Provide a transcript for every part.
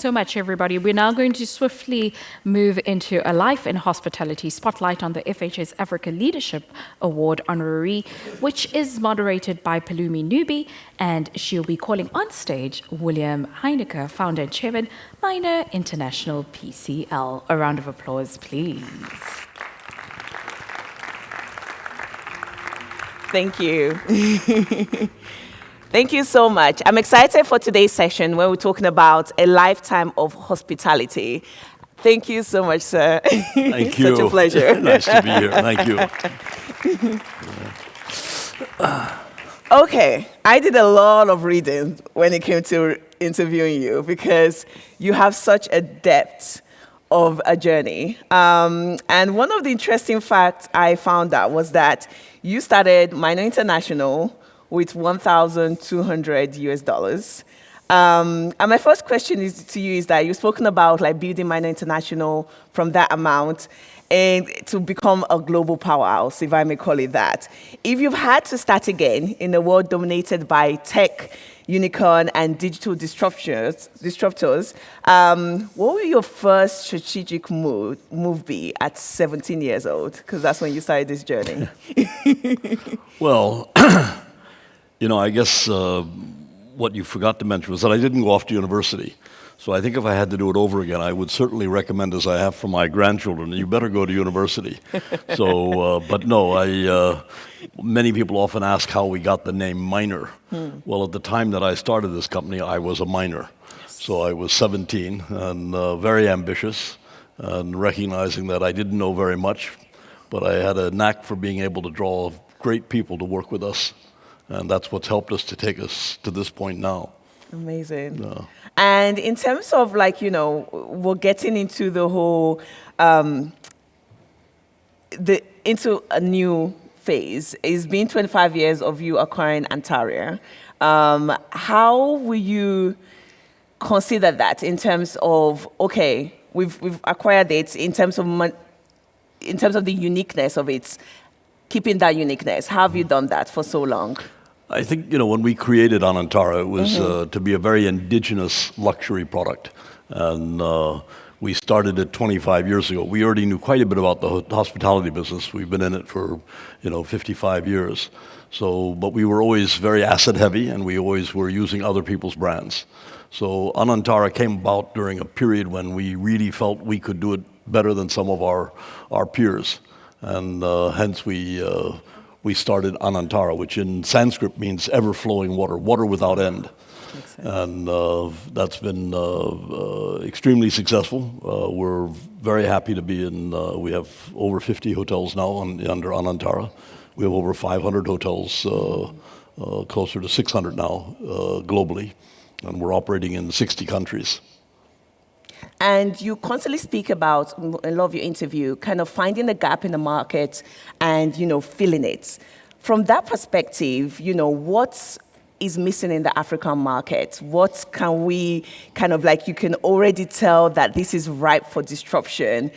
so much, everybody. We're now going to swiftly move into a Life in Hospitality spotlight on the FHS Africa Leadership Award Honouree, which is moderated by Pelumi Nubi, and she'll be calling on stage William Heinecke, founder and chairman, Minor International PCL. A round of applause, please. Thank you. Thank you so much. I'm excited for today's session where we're talking about a lifetime of hospitality. Thank you so much, sir. Thank you. Such a pleasure. Nice to be here. Thank you. Okay, I did a lot of reading when it came to interviewing you because you have such a depth of a journey. And one of the interesting facts I found out was that you started Minor International with $1,200 and my first question to you is that you've spoken about like building Minor International from that amount and to become a global powerhouse, if I may call it that. If you've had to start again in a world dominated by tech, unicorn, and digital disruptors, what will your first strategic move be at 17 years old? Because that's when you started this journey. Well, I guess what you forgot to mention was that I didn't go off to university. So I think if I had to do it over again, I would certainly recommend, as I have for my grandchildren, you better go to university. So, but no, many people often ask how we got the name Minor. Well, at the time that I started this company, I was a minor. So I was 17 and very ambitious and recognizing that I didn't know very much, but I had a knack for being able to draw great people to work with us. And that's what's helped us to take us to this point now. Amazing. And in terms of we're getting into the whole, into a new phase. It's been 25 years of you acquiring Antaria. How will you consider that in terms of, okay, we've acquired it in terms of the uniqueness of it, keeping that uniqueness? How have you done that for so long? I think, when we created Anantara, it was to be a very indigenous luxury product. And we started it 25 years ago. We already knew quite a bit about the hospitality business. We've been in it for, 55 years. So, but we were always very asset heavy, and we always were using other people's brands. So Anantara came about during a period when we really felt we could do it better than some of our peers. And hence we started Anantara, which in Sanskrit means ever-flowing water, water without end. And that's been extremely successful. We're very happy to be in, we have over 50 hotels now under Anantara. We have over 500 hotels, closer to 600 now globally, and we're operating in 60 countries. And you constantly speak about, I love your interview, kind of finding the gap in the market and, filling it. From that perspective, what is missing in the African market? What can we you can already tell that this is ripe for disruption?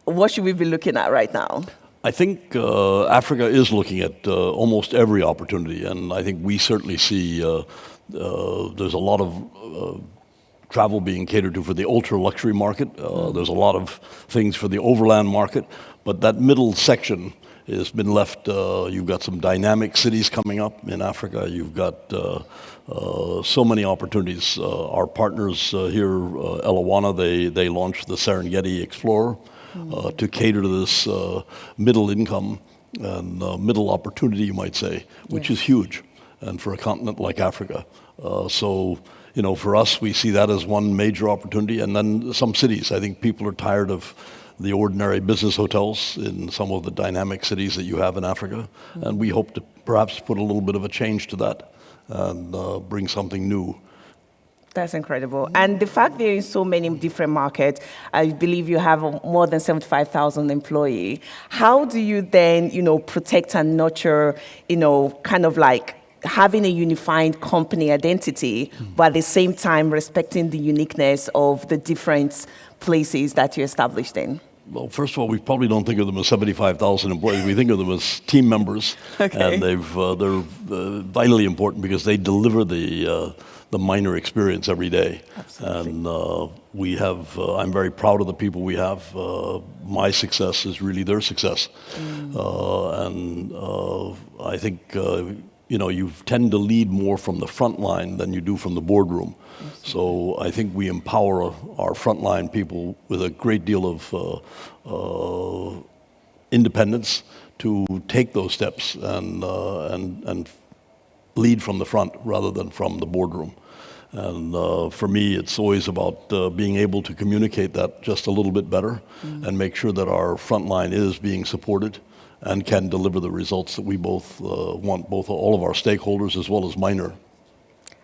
What should we be looking at right now? I think Africa is looking at almost every opportunity, and I think we certainly see there's a lot of travel being catered to for the ultra-luxury market. There's a lot of things for the overland market, but that middle section has been left. You've got some dynamic cities coming up in Africa. You've got so many opportunities. Our partners here, Elawana, they launched the Serengeti Explorer to cater to this middle income and middle opportunity, you might say, which is huge, and for a continent like Africa. For us, we see that as one major opportunity, and then some cities. I think people are tired of the ordinary business hotels in some of the dynamic cities that you have in Africa, and we hope to perhaps put a little bit of a change to that and bring something new. That's incredible. And the fact there is so many different markets, I believe you have more than 75,000 employees. How do you then, protect and nurture, having a unified company identity, but at the same time respecting the uniqueness of the different places that you're established in? Well, first of all, we probably don't think of them as 75,000 employees. We think of them as team members, and they're vitally important because they deliver the minor experience every day. Absolutely. And we have. I'm very proud of the people we have. My success is really their success, and I think you tend to lead more from the front line than you do from the boardroom. So I think we empower our frontline people with a great deal of independence to take those steps and lead from the front rather than from the boardroom. And for me, it's always about being able to communicate that just a little bit better and make sure that our frontline is being supported and can deliver the results that we both want, both all of our stakeholders as well as minor.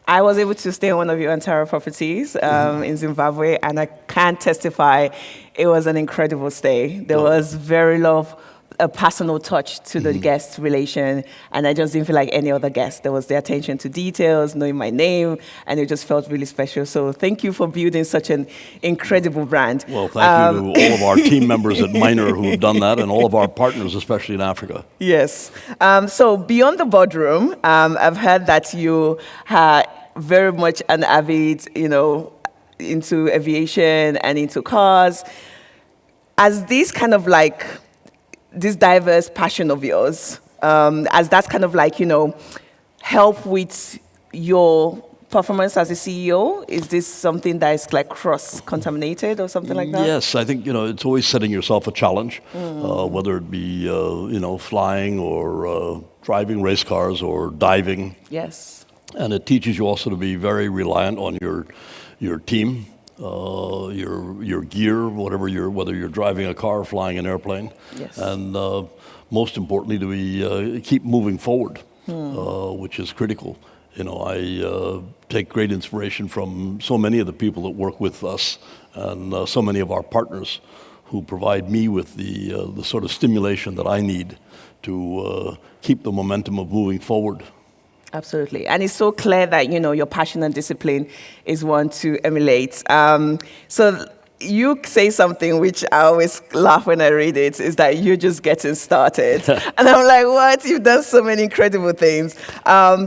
I was able to stay on one of your Antara properties in Zimbabwe, and I can testify it was an incredible stay. There was a personal touch to the guest relation, and I just didn't feel like any other guest. There was the attention to details, knowing my name, and it just felt really special. So thank you for building such an incredible brand. Well, thank you to all of our team members at Minor who have done that, and all of our partners, especially in Africa. Yes. So beyond the boardroom, I've heard that you are very much an avid, into aviation and into cars. As this kind of like this diverse passion of yours, as that's kind of like, help with your performance as a CEO? Is this something that is like cross-contaminated or something like that? Yes, I think, it's always setting yourself a challenge, whether it be, flying or driving race cars or diving. Yes. And it teaches you also to be very reliant on your team, your gear, whether you're driving a car or flying an airplane. Yes. And most importantly, to keep moving forward, which is critical. I take great inspiration from so many of the people that work with us and so many of our partners who provide me with the sort of stimulation that I need to keep the momentum of moving forward. Absolutely. And it's so clear that, your passion and discipline is one to emulate. So you say something which I always laugh when I read it, is that you're just getting started. And I'm like, what? You've done so many incredible things.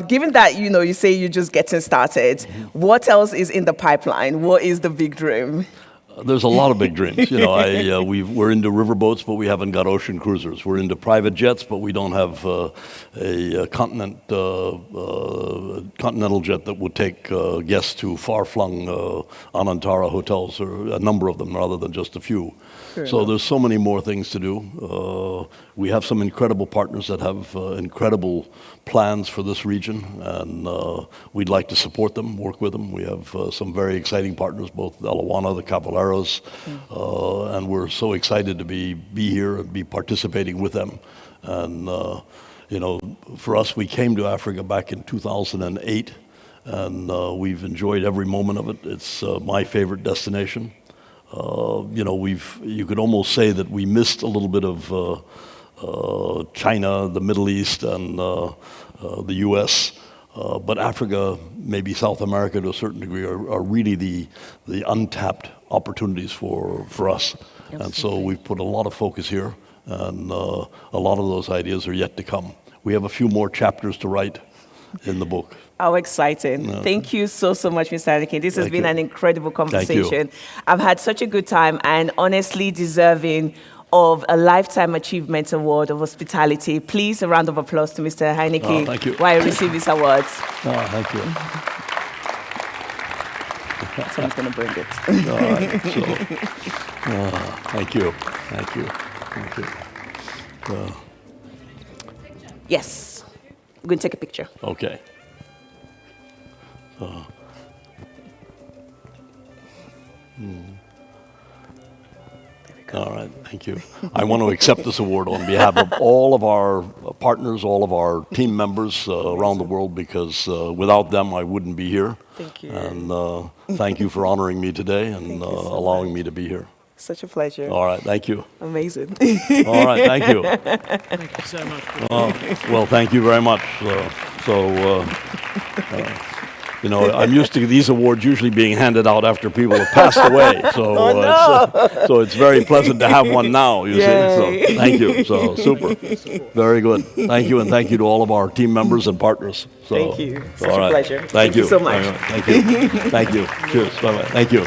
Given that, you say you're just getting started, what else is in the pipeline? What is the big dream? There's a lot of big dreams. We're into riverboats, but we haven't got ocean cruisers. We're into private jets, but we don't have a continental jet that would take guests to far-flung Anantara hotels, or a number of them rather than just a few. So there's so many more things to do. We have some incredible partners that have incredible plans for this region, and we'd like to support them, work with them. We have some very exciting partners, both Elawana, the Caballeros, and we're so excited to be here and be participating with them. And for us, we came to Africa back in 2008, and we've enjoyed every moment of it. It's my favorite destination. You could almost say that we missed a little bit of China, the Middle East, and the U.S., but Africa, maybe South America to a certain degree, are really the untapped opportunities for us. Absolutely. And so we've put a lot of focus here, and a lot of those ideas are yet to come. We have a few more chapters to write in the book. How exciting. Thank you so much, Mr. Heinecke. This has been an incredible conversation. I've had such a good time, and honestly deserving of a Lifetime Achievement Award of Hospitality. Please, a round of applause to Mr. Heinecke thank you. while he receives his awards. Thank you. Someone's going to bring it. All right, thank you. Thank you. Thank you. Yes. We're going to take a picture. Okay. All right, thank you. I want to accept this award on behalf of all of our partners, all of our team members around the world, because without them, I wouldn't be here. Thank you. And thank you for honoring me today and allowing me to be here. Such a pleasure. All right, thank you. Amazing. All right, thank you. Thank you so much. Well, thank you very much. You know, I'm used to these awards usually being handed out after people have passed away. So, so it's very pleasant to have one now, you see. So thank you. So super. Very good. Thank you, and thank you to all of our team members and partners. So, Thank you. Such all a right. pleasure. Thank you so much. Thank you. Thank you. Cheers. Bye-bye. Thank you.